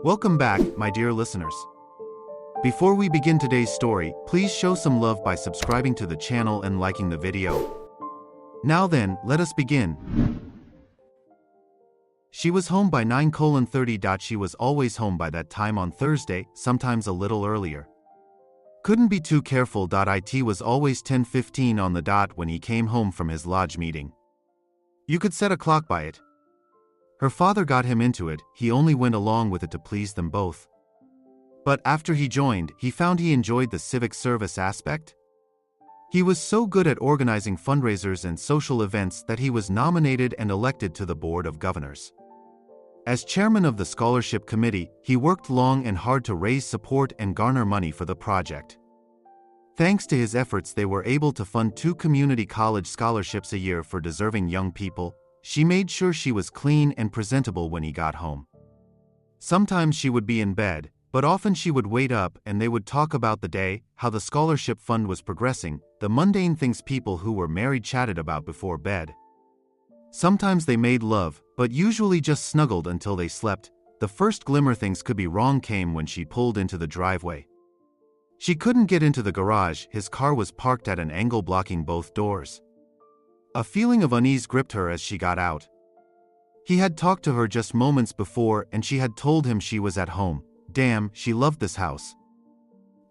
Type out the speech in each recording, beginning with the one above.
Welcome back, my dear listeners. Before we begin today's story, please show some love by subscribing to the channel and liking the video. Now then, let us begin. She was home by 9:30. She was always home by that time on Thursday, sometimes a little earlier. Couldn't be too careful. It was always 10:15 on the dot when he came home from his lodge meeting. You could set a clock by it. Her father got him into it, he only went along with it to please them both. But after he joined, he found he enjoyed the civic service aspect. He was so good at organizing fundraisers and social events that he was nominated and elected to the Board of Governors. As chairman of the scholarship committee, he worked long and hard to raise support and garner money for the project. Thanks to his efforts, they were able to fund 2 community college scholarships a year for deserving young people. She made sure she was clean and presentable when he got home. Sometimes she would be in bed, but often she would wait up and they would talk about the day, how the scholarship fund was progressing, the mundane things people who were married chatted about before bed. Sometimes they made love, but usually just snuggled until they slept. The first glimmer things could be wrong came when she pulled into the driveway. She couldn't get into the garage, his car was parked at an angle blocking both doors. A feeling of unease gripped her as she got out. He had talked to her just moments before and she had told him she was at home. Damn, she loved this house.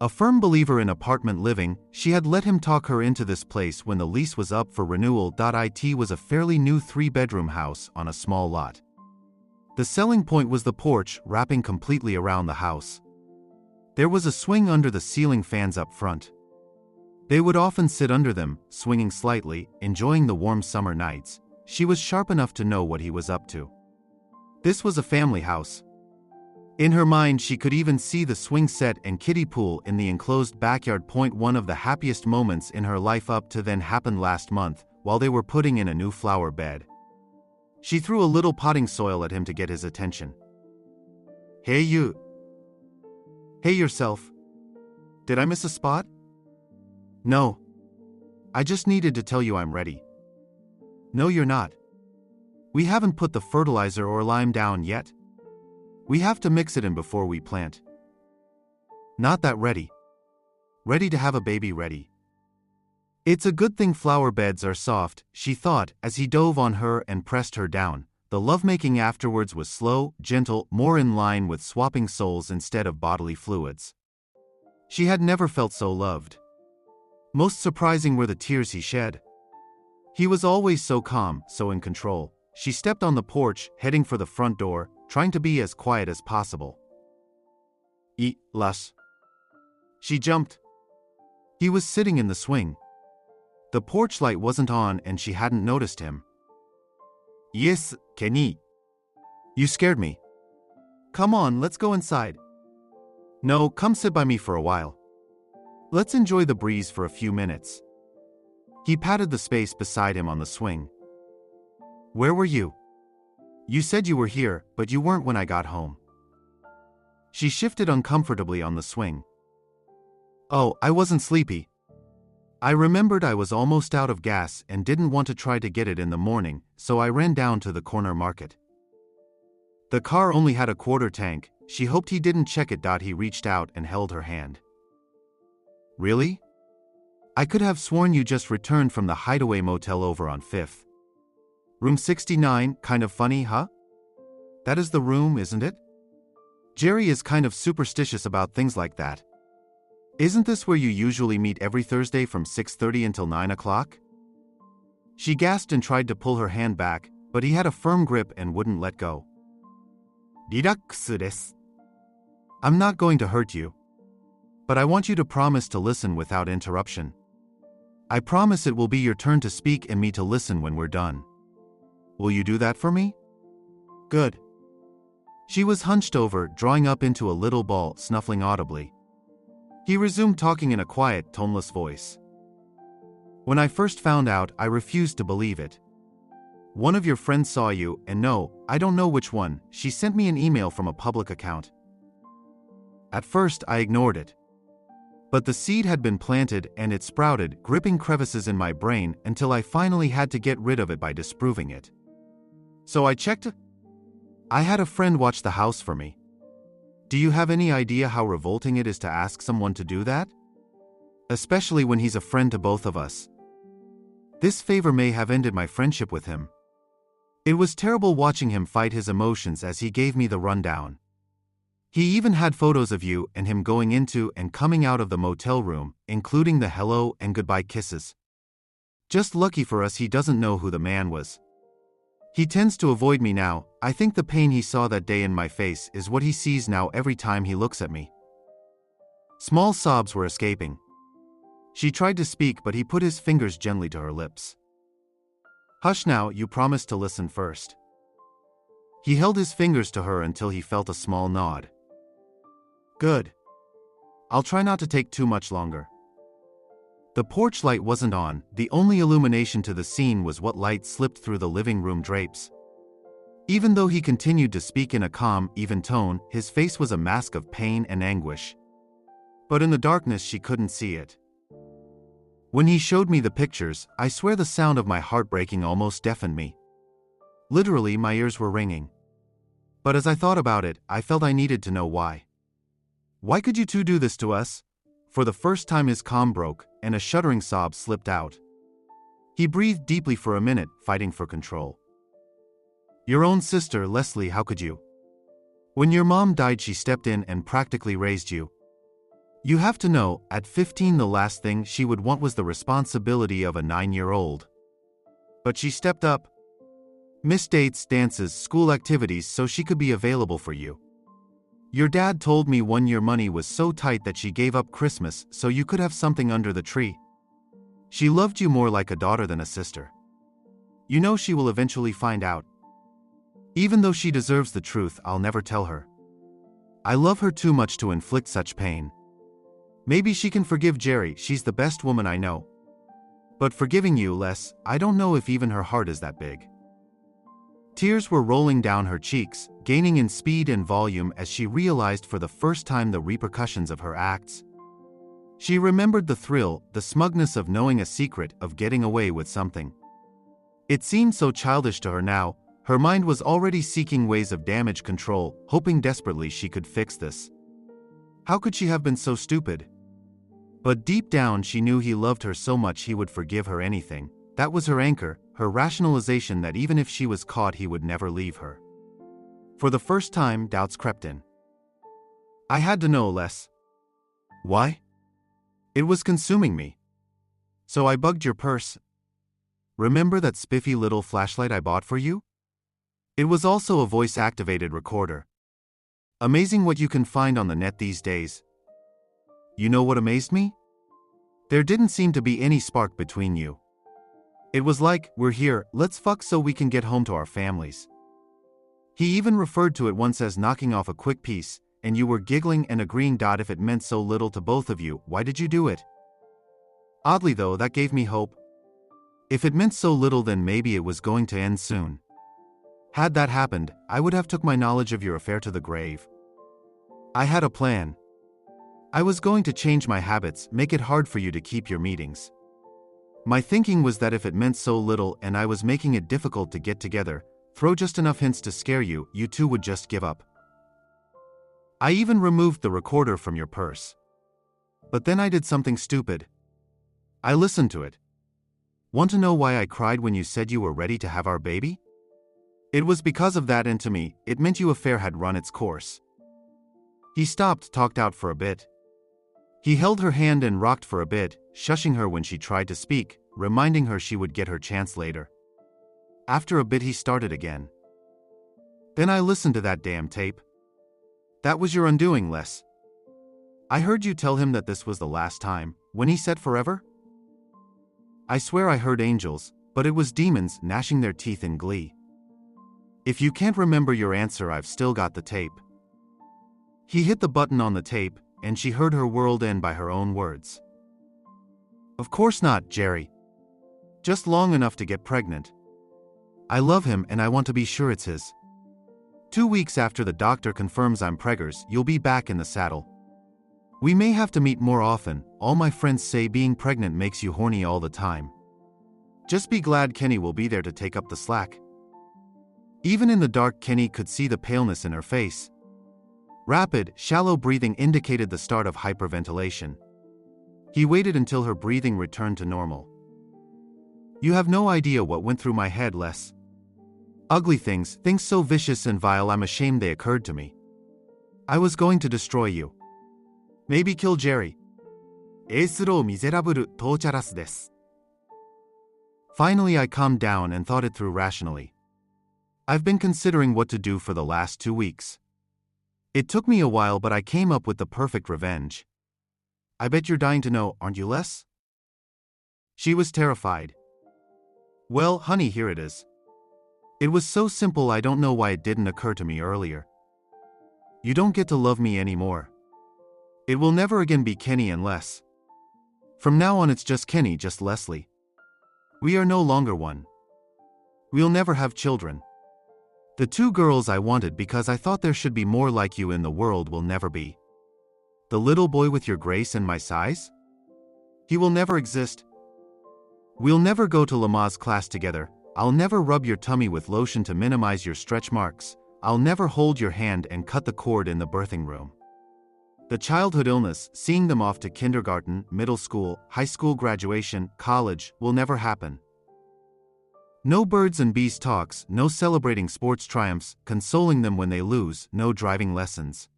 A firm believer in apartment living, she had let him talk her into this place when the lease was up for renewal. It was a fairly new 3-bedroom house on a small lot. The selling point was the porch, wrapping completely around the house. There was a swing under the ceiling fans up front. They would often sit under them, swinging slightly, enjoying the warm summer nights. She was sharp enough to know what he was up to. This was a family house. In her mind, she could even see the swing set and kiddie pool in the enclosed backyard. One of the happiest moments in her life up to then happened last month, while they were putting in a new flower bed. She threw a little potting soil at him to get his attention. Hey you. Hey yourself. Did I miss a spot? No. I just needed to tell you I'm ready. No, you're not. We haven't put the fertilizer or lime down yet. We have to mix it in before we plant. Not that ready. Ready to have a baby ready. It's a good thing flower beds are soft, she thought, as he dove on her and pressed her down. The lovemaking afterwards was slow, gentle, more in line with swapping souls instead of bodily fluids. She had never felt so loved. Most surprising were the tears he shed. He was always so calm, so in control. She stepped on the porch, heading for the front door, trying to be as quiet as possible. Lush. She jumped. He was sitting in the swing. The porch light wasn't on and she hadn't noticed him. Yes, Kenny. You scared me. Come on, let's go inside. No, come sit by me for a while. Let's enjoy the breeze for a few minutes. He patted the space beside him on the swing. Where were you? You said you were here, but you weren't when I got home. She shifted uncomfortably on the swing. Oh, I wasn't sleepy. I remembered I was almost out of gas and didn't want to try to get it in the morning, so I ran down to the corner market. The car only had a quarter tank. She hoped he didn't check it. He reached out and held her hand. Really? I could have sworn you just returned from the hideaway motel over on 5th. Room 69, kind of funny, huh? That is the room, isn't it? Jerry is kind of superstitious about things like that. Isn't this where you usually meet every Thursday from 6:30 until 9 o'clock? She gasped and tried to pull her hand back, but he had a firm grip and wouldn't let go. Riraks desu. I'm not going to hurt you. But I want you to promise to listen without interruption. I promise it will be your turn to speak and me to listen when we're done. Will you do that for me? Good. She was hunched over, drawing up into a little ball, snuffling audibly. He resumed talking in a quiet, toneless voice. When I first found out, I refused to believe it. One of your friends saw you, and no, I don't know which one, she sent me an email from a public account. At first, I ignored it. But the seed had been planted and it sprouted, gripping crevices in my brain until I finally had to get rid of it by disproving it. So I checked. I had a friend watch the house for me. Do you have any idea how revolting it is to ask someone to do that? Especially when he's a friend to both of us. This favor may have ended my friendship with him. It was terrible watching him fight his emotions as he gave me the rundown. He even had photos of you and him going into and coming out of the motel room, including the hello and goodbye kisses. Just lucky for us he doesn't know who the man was. He tends to avoid me now. I think the pain he saw that day in my face is what he sees now every time he looks at me. Small sobs were escaping. She tried to speak, but he put his fingers gently to her lips. Hush now, you promised to listen first. He held his fingers to her until he felt a small nod. Good. I'll try not to take too much longer. The porch light wasn't on. The only illumination to the scene was what light slipped through the living room drapes. Even though he continued to speak in a calm, even tone, his face was a mask of pain and anguish. But in the darkness she couldn't see it. When he showed me the pictures, I swear the sound of my heart breaking almost deafened me. Literally, my ears were ringing. But as I thought about it, I felt I needed to know why. Why could you two do this to us? For the first time his calm broke, and a shuddering sob slipped out. He breathed deeply for a minute, fighting for control. Your own sister, Leslie, how could you? When your mom died, she stepped in and practically raised you. You have to know, at 15 the last thing she would want was the responsibility of a 9-year-old. But she stepped up. Missed dates, dances, school activities so she could be available for you. Your dad told me one year money was so tight that she gave up Christmas so you could have something under the tree. She loved you more like a daughter than a sister. You know she will eventually find out. Even though she deserves the truth, I'll never tell her. I love her too much to inflict such pain. Maybe she can forgive Jerry, she's the best woman I know. But forgiving you, Les, I don't know if even her heart is that big. Tears were rolling down her cheeks, gaining in speed and volume as she realized for the first time the repercussions of her acts. She remembered the thrill, the smugness of knowing a secret, of getting away with something. It seemed so childish to her now. Her mind was already seeking ways of damage control, hoping desperately she could fix this. How could she have been so stupid? But deep down she knew he loved her so much he would forgive her anything. That was her anchor, her rationalization that even if she was caught he would never leave her. For the first time, doubts crept in. I had to know, Les. Why? It was consuming me. So I bugged your purse. Remember that spiffy little flashlight I bought for you? It was also a voice-activated recorder. Amazing what you can find on the net these days. You know what amazed me? There didn't seem to be any spark between you. It was like, we're here, let's fuck so we can get home to our families. He even referred to it once as knocking off a quick piece, and you were giggling and agreeing. If it meant so little to both of you, why did you do it? Oddly though, that gave me hope. If it meant so little, then maybe it was going to end soon. Had that happened, I would have took my knowledge of your affair to the grave. I had a plan. I was going to change my habits, make it hard for you to keep your meetings. My thinking was that if it meant so little and I was making it difficult to get together, throw just enough hints to scare you, you two would just give up. I even removed the recorder from your purse. But then I did something stupid. I listened to it. Want to know why I cried when you said you were ready to have our baby? It was because of that, and to me, it meant your affair had run its course. He stopped, talked out for a bit. He held her hand and rocked for a bit, shushing her when she tried to speak, reminding her she would get her chance later. After a bit he started again. Then I listened to that damn tape. That was your undoing, Les. I heard you tell him that this was the last time, when he said forever? I swear I heard angels, but it was demons gnashing their teeth in glee. If you can't remember your answer, I've still got the tape. He hit the button on the tape, and she heard her world end by her own words. Of course not, Jerry. Just long enough to get pregnant. I love him and I want to be sure it's his. 2 weeks after the doctor confirms I'm preggers, you'll be back in the saddle. We may have to meet more often. All my friends say being pregnant makes you horny all the time. Just be glad Kenny will be there to take up the slack. Even in the dark, Kenny could see the paleness in her face. Rapid, shallow breathing indicated the start of hyperventilation. He waited until her breathing returned to normal. You have no idea what went through my head, Les. Ugly things so vicious and vile I'm ashamed they occurred to me. I was going to destroy you. Maybe kill Jerry. Finally I calmed down and thought it through rationally. I've been considering what to do for the last 2 weeks. It took me a while, but I came up with the perfect revenge. I bet you're dying to know, aren't you, Les? She was terrified. Well, honey, here it is. It was so simple I don't know why it didn't occur to me earlier. You don't get to love me anymore. It will never again be Kenny and Les. From now on it's just Kenny, just Leslie. We are no longer one. We'll never have children. The 2 girls I wanted because I thought there should be more like you in the world will never be. The little boy with your grace and my size? He will never exist. We'll never go to Lamaze class together. I'll never rub your tummy with lotion to minimize your stretch marks. I'll never hold your hand and cut the cord in the birthing room. The childhood illness, seeing them off to kindergarten, middle school, high school graduation, college, will never happen. No birds and bees talks, no celebrating sports triumphs, consoling them when they lose, no driving lessons.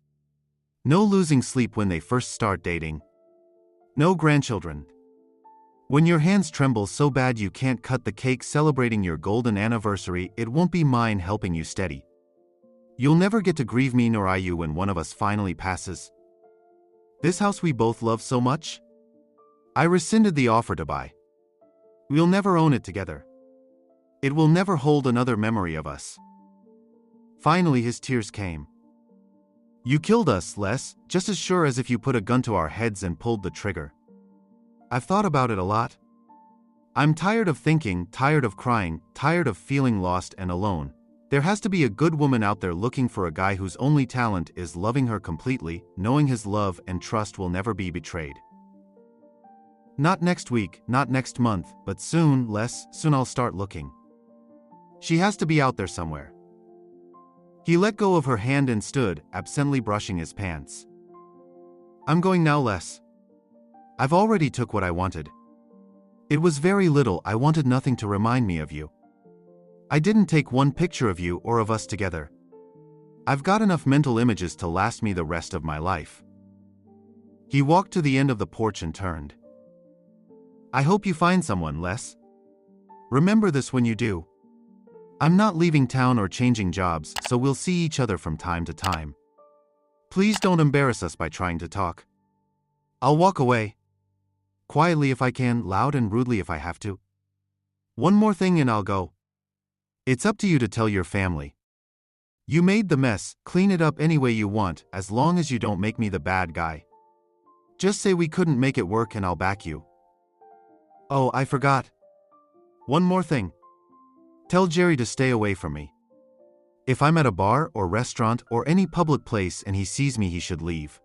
No losing sleep when they first start dating. No grandchildren. When your hands tremble so bad you can't cut the cake celebrating your golden anniversary, it won't be mine helping you steady. You'll never get to grieve me nor I you when one of us finally passes. This house we both love so much? I rescinded the offer to buy. We'll never own it together. It will never hold another memory of us. Finally his tears came. You killed us, Les, just as sure as if you put a gun to our heads and pulled the trigger. I've thought about it a lot. I'm tired of thinking, tired of crying, tired of feeling lost and alone. There has to be a good woman out there looking for a guy whose only talent is loving her completely, knowing his love and trust will never be betrayed. Not next week, not next month, but soon, Les, soon I'll start looking. She has to be out there somewhere. He let go of her hand and stood, absently brushing his pants. I'm going now, Les. I've already took what I wanted. It was very little, I wanted nothing to remind me of you. I didn't take one picture of you or of us together. I've got enough mental images to last me the rest of my life. He walked to the end of the porch and turned. I hope you find someone, Les. Remember this when you do. I'm not leaving town or changing jobs, so we'll see each other from time to time. Please don't embarrass us by trying to talk. I'll walk away. Quietly if I can, loud and rudely if I have to. One more thing and I'll go. It's up to you to tell your family. You made the mess, clean it up any way you want, as long as you don't make me the bad guy. Just say we couldn't make it work and I'll back you. Oh, I forgot. One more thing. Tell Jerry to stay away from me. If I'm at a bar or restaurant or any public place and he sees me, he should leave.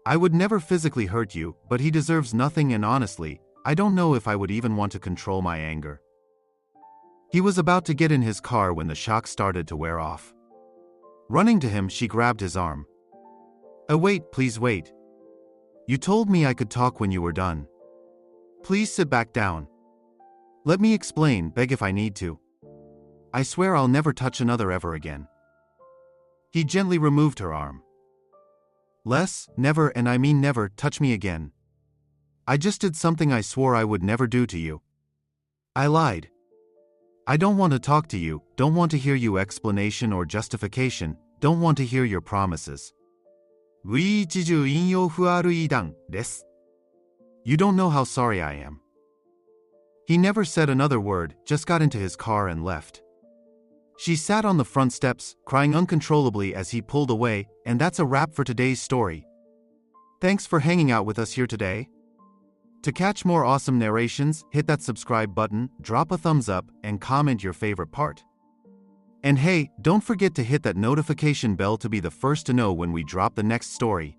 I would never physically hurt you, but he deserves nothing, and honestly, I don't know if I would even want to control my anger. He was about to get in his car when the shock started to wear off. Running to him, she grabbed his arm. Wait, please wait. You told me I could talk when you were done. Please sit back down. Let me explain, beg if I need to. I swear I'll never touch another ever again. He gently removed her arm. Les, never, and I mean never, touch me again. I just did something I swore I would never do to you. I lied. I don't want to talk to you, don't want to hear your explanation or justification, don't want to hear your promises. V110引用不ある異談です. You don't know how sorry I am. He never said another word, just got into his car and left. She sat on the front steps, crying uncontrollably as he pulled away, and that's a wrap for today's story. Thanks for hanging out with us here today. To catch more awesome narrations, hit that subscribe button, drop a thumbs up, and comment your favorite part. And hey, don't forget to hit that notification bell to be the first to know when we drop the next story.